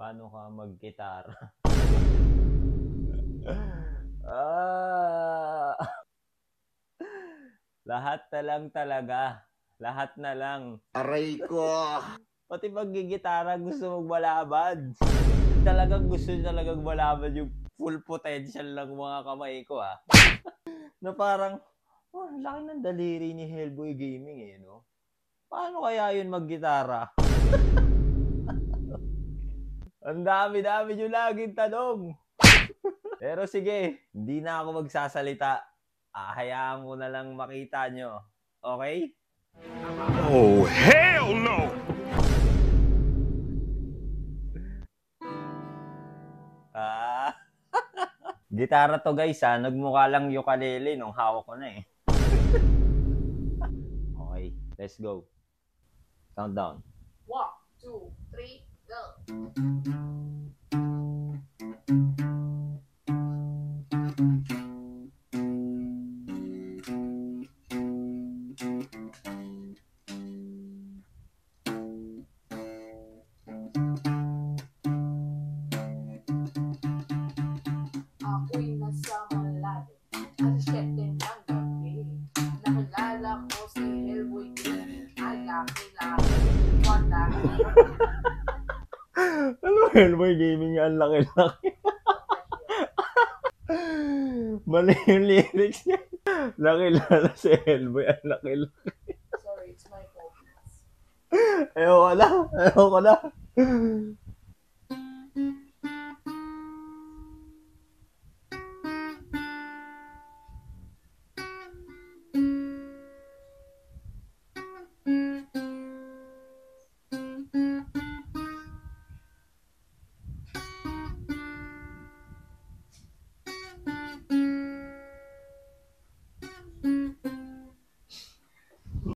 Paano ka mag-gitara? Ah, lahat na lang talaga. Lahat na lang. Aray ko! Pati pag-gitara gusto mong malabad. Talagang gusto nyo talagang malaman yung full potential ng mga kamay ko, ah. Na parang, oh, ang laki ng daliri ni Hellboy Gaming, eh, no? Paano kaya yun mag-gitara? Ang dami-dami nyo laging tanong. Pero sige, hindi na ako magsasalita. Hayaan ko na lang makita nyo. Okay? Oh, hell no! Ah, gitara to guys, ha. Nagmukha lang ukulele nung hawak ko na eh. Okay, let's go. Countdown. 1, 2, 3, go! Ako'y nasa malalim at siyete ng gabi. Nakilala ko si Hellboy Gaming. Ay, laki-laki. Wala. Ano Hellboy Gaming ang laki-laki? Mali yung lyrics niya. Nakilala si Hellboy ang laki-laki. Sorry, it's my fault. Ayoko na.